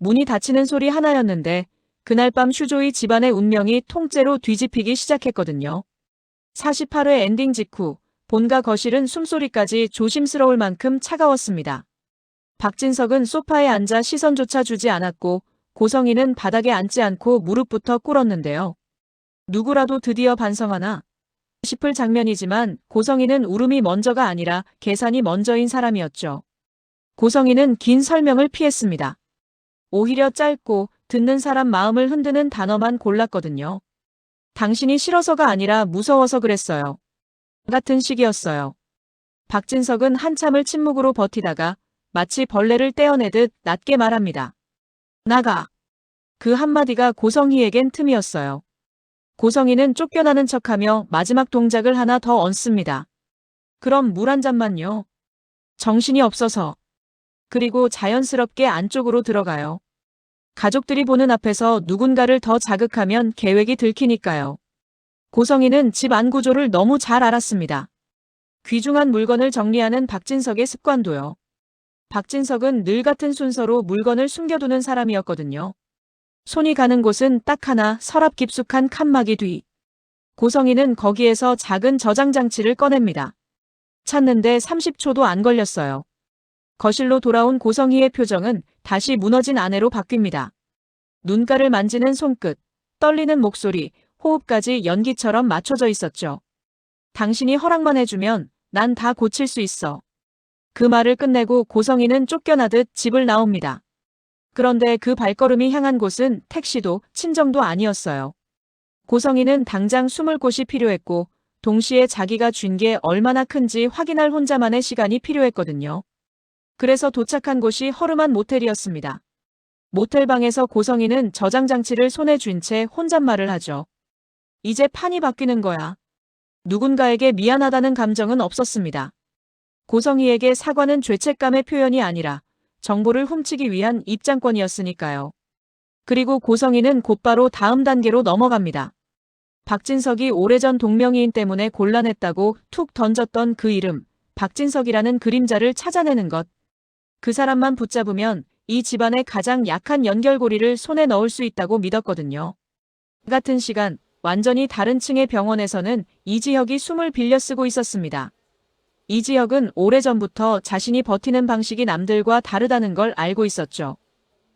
문이 닫히는 소리 하나였는데 그날 밤 슈조의 집안의 운명이 통째로 뒤집히기 시작했거든요. 48회 엔딩 직후 본가 거실은 숨소리까지 조심스러울 만큼 차가웠습니다. 박진석은 소파에 앉아 시선조차 주지 않았고 고성희는 바닥에 앉지 않고 무릎부터 꿇었는데요. 누구라도 드디어 반성하나 싶을 장면이지만 고성희는 울음이 먼저가 아니라 계산이 먼저인 사람이었죠. 고성희는 긴 설명을 피했습니다. 오히려 짧고 듣는 사람 마음을 흔드는 단어만 골랐거든요. 당신이 싫어서가 아니라 무서워서 그랬어요. 같은 식이었어요. 박진석은 한참을 침묵으로 버티다가 마치 벌레를 떼어내듯 낮게 말합니다. 나가. 그 한마디가 고성희에겐 틈이었어요. 고성희는 쫓겨나는 척하며 마지막 동작을 하나 더 얹습니다. 그럼 물 한 잔만요. 정신이 없어서. 그리고 자연스럽게 안쪽으로 들어가요. 가족들이 보는 앞에서 누군가를 더 자극하면 계획이 들키니까요. 고성희는 집 안 구조를 너무 잘 알았습니다. 귀중한 물건을 정리하는 박진석의 습관도요. 박진석은 늘 같은 순서로 물건을 숨겨두는 사람이었거든요. 손이 가는 곳은 딱 하나, 서랍 깊숙한 칸막이 뒤. 고성희는 거기에서 작은 저장 장치를 꺼냅니다. 찾는데 30초도 안 걸렸어요. 거실로 돌아온 고성희의 표정은 다시 무너진 아내로 바뀝니다. 눈가를 만지는 손끝, 떨리는 목소리, 호흡까지 연기처럼 맞춰져 있었죠. 당신이 허락만 해주면 난 다 고칠 수 있어. 그 말을 끝내고 고성희는 쫓겨나듯 집을 나옵니다. 그런데 그 발걸음이 향한 곳은 택시도 친정도 아니었어요. 고성희는 당장 숨을 곳이 필요했고 동시에 자기가 쥔 게 얼마나 큰지 확인할 혼자만의 시간이 필요했거든요. 그래서 도착한 곳이 허름한 모텔이었습니다. 모텔방에서 고성희는 저장장치를 손에 쥔 채 혼잣말을 하죠. 이제 판이 바뀌는 거야. 누군가에게 미안하다는 감정은 없었습니다. 고성희에게 사과는 죄책감의 표현이 아니라 정보를 훔치기 위한 입장권이었으니까요. 그리고 고성희는 곧바로 다음 단계로 넘어갑니다. 박진석이 오래전 동명이인 때문에 곤란했다고 툭 던졌던 그 이름, 박진석이라는 그림자를 찾아내는 것. 그 사람만 붙잡으면 이 집안의 가장 약한 연결고리를 손에 넣을 수 있다고 믿었거든요. 같은 시간, 완전히 다른 층의 병원에서는 이지혁이 숨을 빌려 쓰고 있었습니다. 이지혁은 오래전부터 자신이 버티는 방식이 남들과 다르다는 걸 알고 있었죠.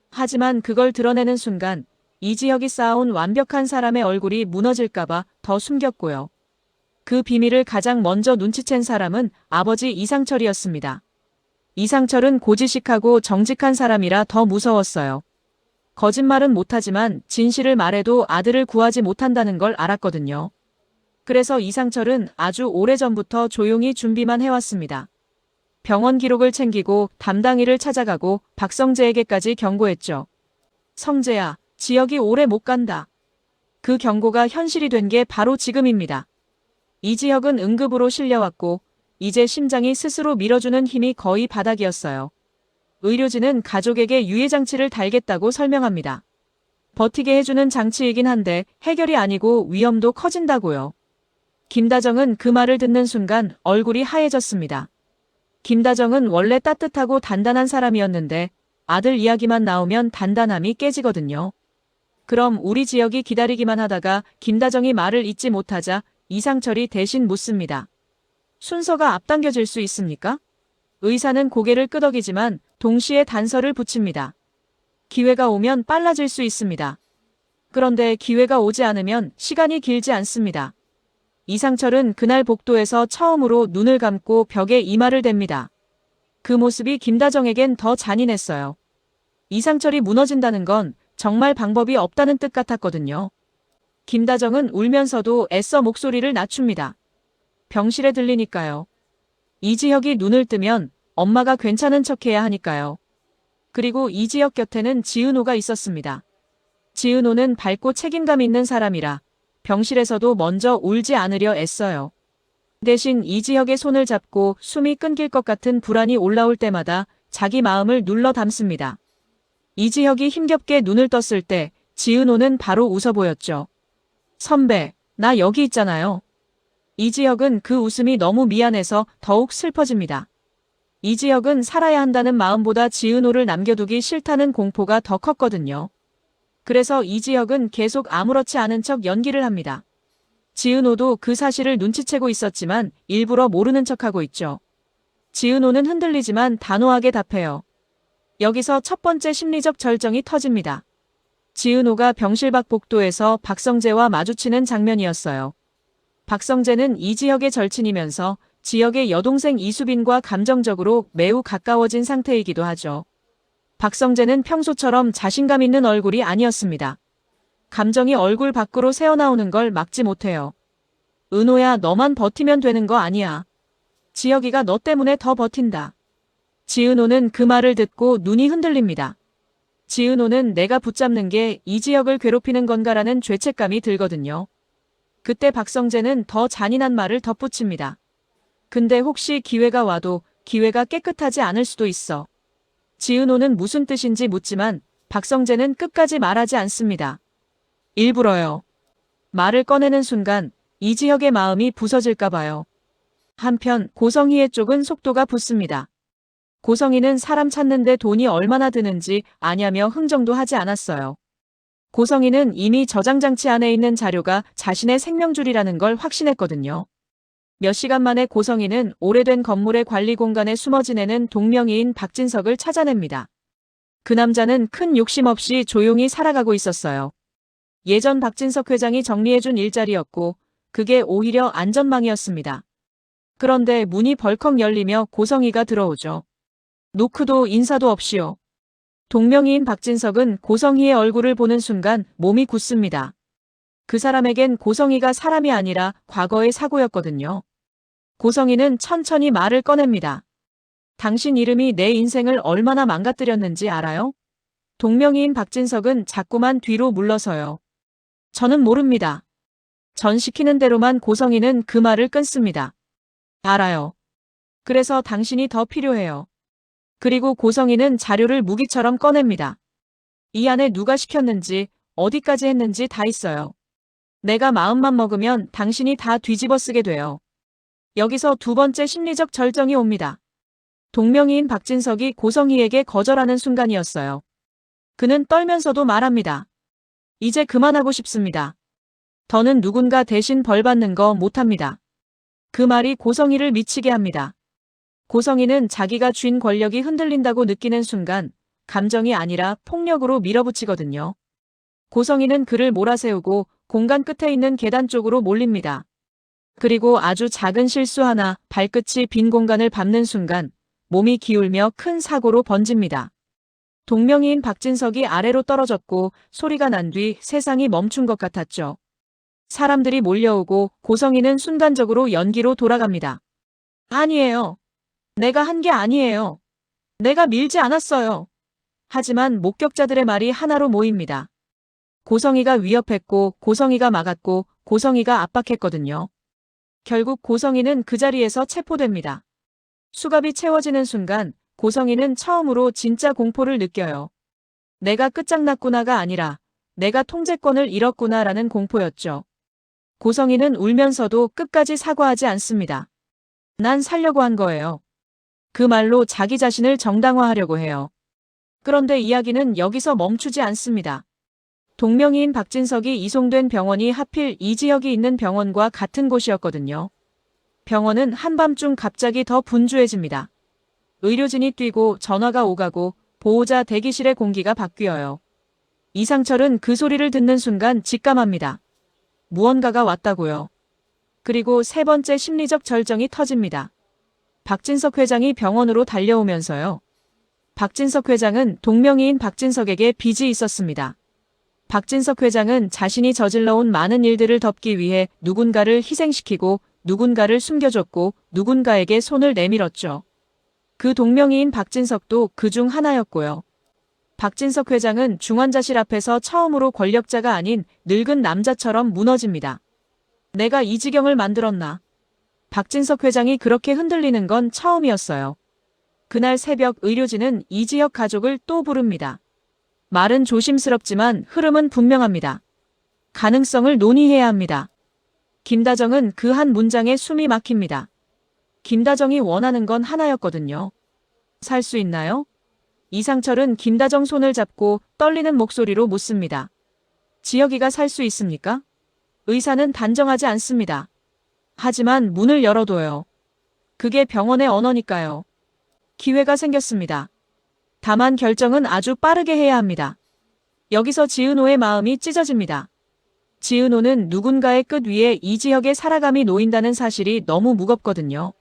하지만 그걸 드러내는 순간 이지혁이 쌓아온 완벽한 사람의 얼굴이 무너질까봐 더 숨겼고요. 그 비밀을 가장 먼저 눈치챈 사람은 아버지 이상철이었습니다. 이상철은 고지식하고 정직한 사람이라 더 무서웠어요. 거짓말은 못하지만 진실을 말해도 아들을 구하지 못한다는 걸 알았거든요. 그래서 이상철은 아주 오래전부터 조용히 준비만 해왔습니다. 병원 기록을 챙기고 담당이를 찾아가고 박성재에게까지 경고했죠. 성재야, 지혁이 오래 못 간다. 그 경고가 현실이 된 게 바로 지금입니다. 이지혁은 응급으로 실려왔고 이제 심장이 스스로 밀어주는 힘이 거의 바닥이었어요. 의료진은 가족에게 유해장치를 달겠다고 설명합니다. 버티게 해주는 장치이긴 한데 해결이 아니고 위험도 커진다고요. 김다정은 그 말을 듣는 순간 얼굴이 하얘졌습니다. 김다정은 원래 따뜻하고 단단한 사람이었는데 아들 이야기만 나오면 단단함이 깨지거든요. 그럼 우리 지혁이 기다리기만 하다가 김다정이 말을 잇지 못하자 이상철이 대신 묻습니다. 순서가 앞당겨질 수 있습니까? 의사는 고개를 끄덕이지만 동시에 단서를 붙입니다. 기회가 오면 빨라질 수 있습니다. 그런데 기회가 오지 않으면 시간이 길지 않습니다. 이상철은 그날 복도에서 처음으로 눈을 감고 벽에 이마를 댑니다. 그 모습이 김다정에겐 더 잔인했어요. 이상철이 무너진다는 건 정말 방법이 없다는 뜻 같았거든요. 김다정은 울면서도 애써 목소리를 낮춥니다. 병실에 들리니까요. 이지혁이 눈을 뜨면 엄마가 괜찮은 척해야 하니까요. 그리고 이지혁 곁에는 지은호가 있었습니다. 지은호는 밝고 책임감 있는 사람이라 병실에서도 먼저 울지 않으려 애써요. 대신 이지혁의 손을 잡고 숨이 끊길 것 같은 불안이 올라올 때마다 자기 마음을 눌러 담습니다. 이지혁이 힘겹게 눈을 떴을 때 지은호는 바로 웃어 보였죠. 선배, 나 여기 있잖아요. 이지혁은 그 웃음이 너무 미안해서 더욱 슬퍼집니다. 이지혁은 살아야 한다는 마음보다 지은호를 남겨두기 싫다는 공포가 더 컸거든요. 그래서 이지혁은 계속 아무렇지 않은 척 연기를 합니다. 지은호도 그 사실을 눈치채고 있었지만 일부러 모르는 척하고 있죠. 지은호는 흔들리지만 단호하게 답해요. 여기서 첫 번째 심리적 절정이 터집니다. 지은호가 병실 밖 복도에서 박성재와 마주치는 장면이었어요. 박성재는 이지혁의 절친이면서 지혁의 여동생 이수빈과 감정적으로 매우 가까워진 상태이기도 하죠. 박성재는 평소처럼 자신감 있는 얼굴이 아니었습니다. 감정이 얼굴 밖으로 새어나오는 걸 막지 못해요. 은호야, 너만 버티면 되는 거 아니야. 지혁이가 너 때문에 더 버틴다. 지은호는 그 말을 듣고 눈이 흔들립니다. 지은호는 내가 붙잡는 게 이지혁을 괴롭히는 건가라는 죄책감이 들거든요. 그때 박성재는 더 잔인한 말을 덧붙입니다. 근데 혹시 기회가 와도 기회가 깨끗하지 않을 수도 있어. 지은호는 무슨 뜻인지 묻지만 박성재는 끝까지 말하지 않습니다. 일부러요. 말을 꺼내는 순간 이지혁의 마음이 부서질까 봐요. 한편 고성희의 쪽은 속도가 붙습니다. 고성희는 사람 찾는데 돈이 얼마나 드는지 아냐며 흥정도 하지 않았어요. 고성희는 이미 저장장치 안에 있는 자료가 자신의 생명줄이라는 걸 확신했거든요. 몇 시간 만에 고성희는 오래된 건물의 관리 공간에 숨어 지내는 동명이인 박진석을 찾아냅니다. 그 남자는 큰 욕심 없이 조용히 살아가고 있었어요. 예전 박진석 회장이 정리해준 일자리였고 그게 오히려 안전망이었습니다. 그런데 문이 벌컥 열리며 고성희가 들어오죠. 노크도 인사도 없이요. 동명이인 박진석은 고성희의 얼굴을 보는 순간 몸이 굳습니다. 그 사람에겐 고성희가 사람이 아니라 과거의 사고였거든요. 고성희는 천천히 말을 꺼냅니다. 당신 이름이 내 인생을 얼마나 망가뜨렸는지 알아요? 동명이인 박진석은 자꾸만 뒤로 물러서요. 저는 모릅니다. 전 시키는 대로만. 고성희는 그 말을 끊습니다. 알아요. 그래서 당신이 더 필요해요. 그리고 고성희는 자료를 무기처럼 꺼냅니다. 이 안에 누가 시켰는지 어디까지 했는지 다 있어요. 내가 마음만 먹으면 당신이 다 뒤집어 쓰게 돼요. 여기서 두 번째 심리적 절정이 옵니다. 동명이인 박진석이 고성희에게 거절하는 순간이었어요. 그는 떨면서도 말합니다. 이제 그만하고 싶습니다. 더는 누군가 대신 벌 받는 거 못합니다. 그 말이 고성희를 미치게 합니다. 고성희는 자기가 쥔 권력이 흔들린다고 느끼는 순간 감정이 아니라 폭력으로 밀어붙이거든요. 고성희는 그를 몰아세우고 공간 끝에 있는 계단 쪽으로 몰립니다. 그리고 아주 작은 실수 하나, 발끝이 빈 공간을 밟는 순간 몸이 기울며 큰 사고로 번집니다. 동명이인 박진석이 아래로 떨어졌고 소리가 난 뒤 세상이 멈춘 것 같았죠. 사람들이 몰려오고 고성희는 순간적으로 연기로 돌아갑니다. 아니에요. 내가 한 게 아니에요. 내가 밀지 않았어요. 하지만 목격자들의 말이 하나로 모입니다. 고성희가 위협했고 고성희가 막았고 고성희가 압박했거든요. 결국 고성희는 그 자리에서 체포됩니다. 수갑이 채워지는 순간 고성희는 처음으로 진짜 공포를 느껴요. 내가 끝장났구나가 아니라 내가 통제권을 잃었구나라는 공포였죠. 고성희는 울면서도 끝까지 사과하지 않습니다. 난 살려고 한 거예요. 그 말로 자기 자신을 정당화하려고 해요. 그런데 이야기는 여기서 멈추지 않습니다. 동명이인 박진석이 이송된 병원이 하필 이지혁이 있는 병원과 같은 곳이었거든요. 병원은 한밤중 갑자기 더 분주해집니다. 의료진이 뛰고 전화가 오가고 보호자 대기실의 공기가 바뀌어요. 이상철은 그 소리를 듣는 순간 직감합니다. 무언가가 왔다고요. 그리고 세 번째 심리적 절정이 터집니다. 박진석 회장이 병원으로 달려오면서요. 박진석 회장은 동명이인 박진석에게 빚이 있었습니다. 박진석 회장은 자신이 저질러온 많은 일들을 덮기 위해 누군가를 희생시키고 누군가를 숨겨줬고 누군가에게 손을 내밀었죠. 그 동명이인 박진석도 그중 하나였고요. 박진석 회장은 중환자실 앞에서 처음으로 권력자가 아닌 늙은 남자처럼 무너집니다. 내가 이 지경을 만들었나? 박진석 회장이 그렇게 흔들리는 건 처음이었어요. 그날 새벽 의료진은 이지혁 가족을 또 부릅니다. 말은 조심스럽지만 흐름은 분명합니다. 가능성을 논의해야 합니다. 김다정은 그 한 문장에 숨이 막힙니다. 김다정이 원하는 건 하나였거든요. 살 수 있나요? 이상철은 김다정 손을 잡고 떨리는 목소리로 묻습니다. 지혁이가 살 수 있습니까? 의사는 단정하지 않습니다. 하지만 문을 열어둬요. 그게 병원의 언어니까요. 기회가 생겼습니다. 다만 결정은 아주 빠르게 해야 합니다. 여기서 지은호의 마음이 찢어집니다. 지은호는 누군가의 끝 위에 이지혁의 살아감이 놓인다는 사실이 너무 무겁거든요.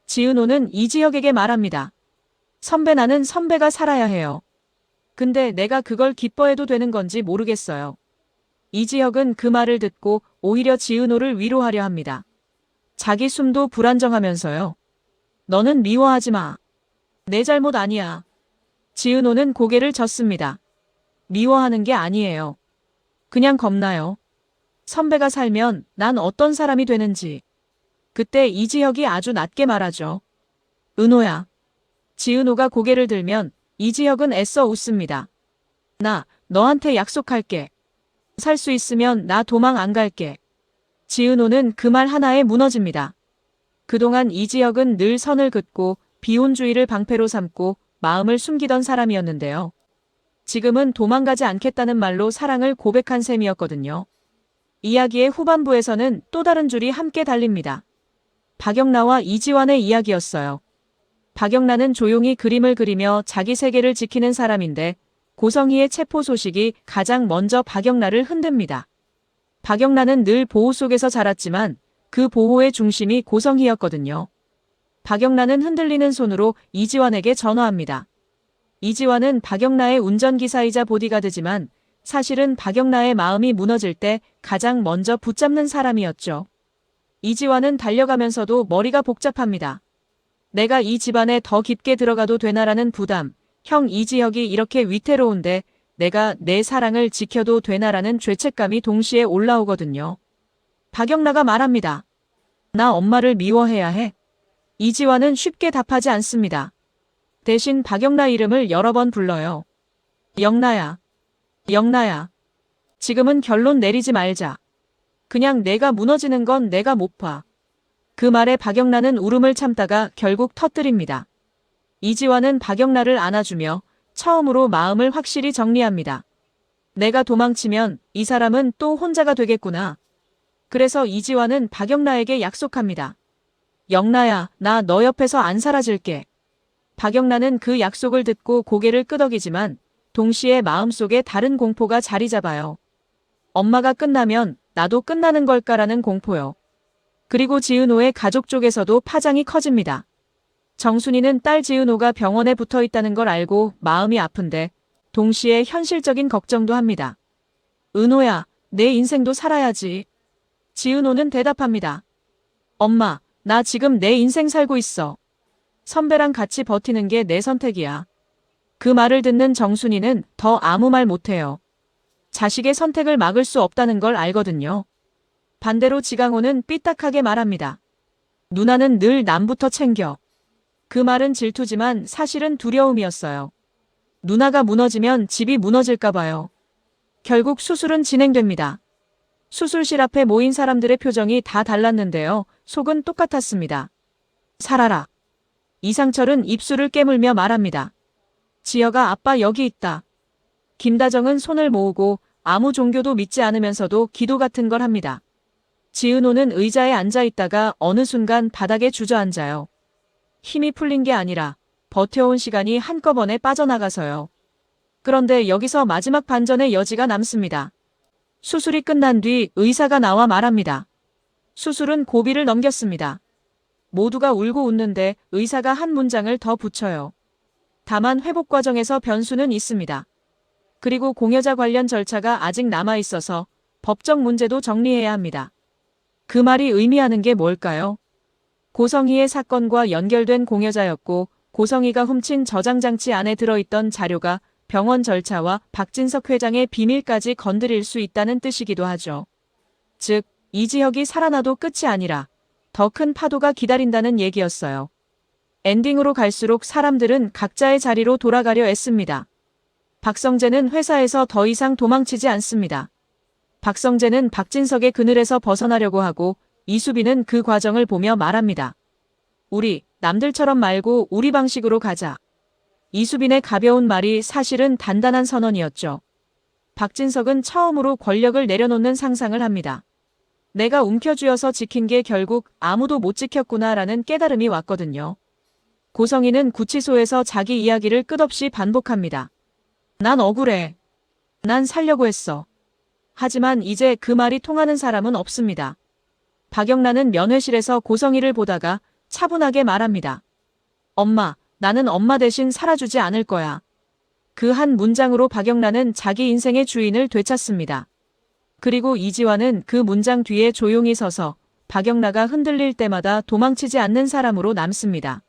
지은호는 이지혁에게 말합니다. 선배, 나는 선배가 살아야 해요. 근데 내가 그걸 기뻐해도 되는 건지 모르겠어요. 이지혁은 그 말을 듣고 오히려 지은호를 위로하려 합니다. 자기 숨도 불안정하면서요. 너는 미워하지 마. 내 잘못 아니야. 지은호는 고개를 젓습니다. 미워하는 게 아니에요. 그냥 겁나요. 선배가 살면 난 어떤 사람이 되는지. 그때 이지혁이 아주 낮게 말하죠. 은호야. 지은호가 고개를 들면 이지혁은 애써 웃습니다. 나 너한테 약속할게. 살 수 있으면 나 도망 안 갈게. 지은호는 그 말 하나에 무너집니다. 그동안 이지혁은 늘 선을 긋고 비혼주의를 방패로 삼고 마음을 숨기던 사람이었는데요. 지금은 도망가지 않겠다는 말로 사랑을 고백한 셈이었거든요. 이야기의 후반부에서는 또 다른 줄이 함께 달립니다. 박영라와 이지환의 이야기였어요. 박영라는 조용히 그림을 그리며 자기 세계를 지키는 사람인데 고성희의 체포 소식이 가장 먼저 박영라를 흔듭니다. 박영라는 늘 보호 속에서 자랐지만 그 보호의 중심이 고성희였거든요. 박영라는 흔들리는 손으로 이지환에게 전화합니다. 이지환은 박영라의 운전기사이자 보디가드지만 사실은 박영라의 마음이 무너질 때 가장 먼저 붙잡는 사람이었죠. 이지환은 달려가면서도 머리가 복잡합니다. 내가 이 집안에 더 깊게 들어가도 되나라는 부담, 형 이지혁이 이렇게 위태로운데 내가 내 사랑을 지켜도 되나라는 죄책감이 동시에 올라오거든요. 박영라가 말합니다. 나 엄마를 미워해야 해. 이지환은 쉽게 답하지 않습니다. 대신 박영라 이름을 여러 번 불러요. 영라야. 영라야. 지금은 결론 내리지 말자. 그냥 내가 무너지는 건 내가 못 봐. 그 말에 박영라는 울음을 참다가 결국 터뜨립니다. 이지환은 박영라를 안아주며 처음으로 마음을 확실히 정리합니다. 내가 도망치면 이 사람은 또 혼자가 되겠구나. 그래서 이지환은 박영라에게 약속합니다. 영라야, 나 너 옆에서 안 사라질게. 박영라는 그 약속을 듣고 고개를 끄덕이지만 동시에 마음속에 다른 공포가 자리 잡아요. 엄마가 끝나면 나도 끝나는 걸까라는 공포요. 그리고 지은호의 가족 쪽에서도 파장이 커집니다. 정순이는 딸 지은호가 병원에 붙어 있다는 걸 알고 마음이 아픈데 동시에 현실적인 걱정도 합니다. 은호야, 내 인생도 살아야지. 지은호는 대답합니다. 엄마, 나 지금 내 인생 살고 있어. 선배랑 같이 버티는 게 내 선택이야. 그 말을 듣는 정순이는 더 아무 말 못해요. 자식의 선택을 막을 수 없다는 걸 알거든요. 반대로 지강호는 삐딱하게 말합니다. 누나는 늘 남부터 챙겨. 그 말은 질투지만 사실은 두려움이었어요. 누나가 무너지면 집이 무너질까 봐요. 결국 수술은 진행됩니다. 수술실 앞에 모인 사람들의 표정이 다 달랐는데요. 속은 똑같았습니다. 살아라. 이상철은 입술을 깨물며 말합니다. 지혁아, 아빠 여기 있다. 김다정은 손을 모으고 아무 종교도 믿지 않으면서도 기도 같은 걸 합니다. 지은호는 의자에 앉아 있다가 어느 순간 바닥에 주저앉아요. 힘이 풀린 게 아니라 버텨온 시간이 한꺼번에 빠져나가서요. 그런데 여기서 마지막 반전의 여지가 남습니다. 수술이 끝난 뒤 의사가 나와 말합니다. 수술은 고비를 넘겼습니다. 모두가 울고 웃는데 의사가 한 문장을 더 붙여요. 다만 회복 과정에서 변수는 있습니다. 그리고 공여자 관련 절차가 아직 남아있어서 법적 문제도 정리해야 합니다. 그 말이 의미하는 게 뭘까요? 고성희의 사건과 연결된 공여자였고 고성희가 훔친 저장장치 안에 들어있던 자료가 병원 절차와 박진석 회장의 비밀까지 건드릴 수 있다는 뜻이기도 하죠. 즉, 이지혁이 살아나도 끝이 아니라 더 큰 파도가 기다린다는 얘기였어요. 엔딩으로 갈수록 사람들은 각자의 자리로 돌아가려 애씁니다. 박성재는 회사에서 더 이상 도망치지 않습니다. 박성재는 박진석의 그늘에서 벗어나려고 하고 이수빈은 그 과정을 보며 말합니다. 우리 남들처럼 말고 우리 방식으로 가자. 이수빈의 가벼운 말이 사실은 단단한 선언이었죠. 박진석은 처음으로 권력을 내려놓는 상상을 합니다. 내가 움켜쥐어서 지킨 게 결국 아무도 못 지켰구나라는 깨달음이 왔거든요. 고성희는 구치소에서 자기 이야기를 끝없이 반복합니다. 난 억울해. 난 살려고 했어. 하지만 이제 그 말이 통하는 사람은 없습니다. 박영란은 면회실에서 고성희를 보다가 차분하게 말합니다. 엄마, 나는 엄마 대신 살아주지 않을 거야. 그 한 문장으로 박영란은 자기 인생의 주인을 되찾습니다. 그리고 이지화는 그 문장 뒤에 조용히 서서 박영란가 흔들릴 때마다 도망치지 않는 사람으로 남습니다.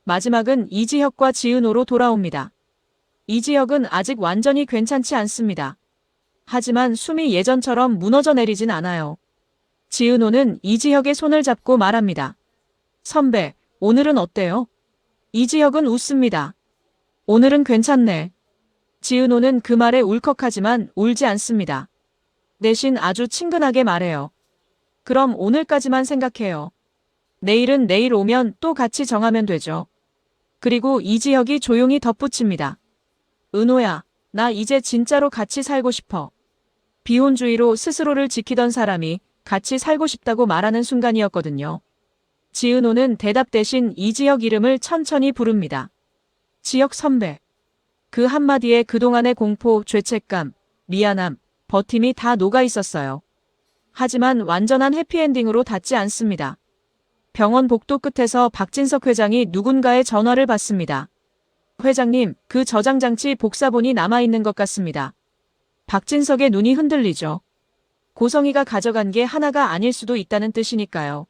마지막은 이지혁과 지은호로 돌아옵니다. 이지혁은 아직 완전히 괜찮지 않습니다. 하지만 숨이 예전처럼 무너져 내리진 않아요. 지은호는 이지혁의 손을 잡고 말합니다. 선배, 오늘은 어때요? 이지혁은 웃습니다. 오늘은 괜찮네. 지은호는 그 말에 울컥하지만 울지 않습니다. 대신 아주 친근하게 말해요. 그럼 오늘까지만 생각해요. 내일은 내일 오면 또 같이 정하면 되죠. 그리고 이지혁이 조용히 덧붙입니다. 은호야, 나 이제 진짜로 같이 살고 싶어. 비혼주의로 스스로를 지키던 사람이 같이 살고 싶다고 말하는 순간이었거든요. 지은호는 대답 대신 이지혁 이름을 천천히 부릅니다. 지혁 선배. 그 한마디에 그동안의 공포, 죄책감, 미안함, 버팀이 다 녹아 있었어요. 하지만 완전한 해피엔딩으로 닿지 않습니다. 병원 복도 끝에서 박진석 회장이 누군가의 전화를 받습니다. 회장님, 그 저장장치 복사본이 남아있는 것 같습니다. 박진석의 눈이 흔들리죠. 고성희가 가져간 게 하나가 아닐 수도 있다는 뜻이니까요.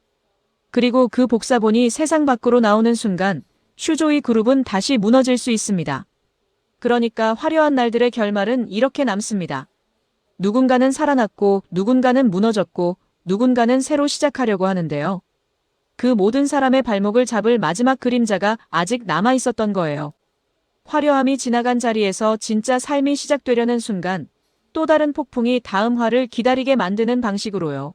그리고 그 복사본이 세상 밖으로 나오는 순간 슈조이 그룹은 다시 무너질 수 있습니다. 그러니까 화려한 날들의 결말은 이렇게 남습니다. 누군가는 살아났고 누군가는 무너졌고 누군가는 새로 시작하려고 하는데요. 그 모든 사람의 발목을 잡을 마지막 그림자가 아직 남아 있었던 거예요. 화려함이 지나간 자리에서 진짜 삶이 시작되려는 순간 또 다른 폭풍이 다음 화를 기다리게 만드는 방식으로요.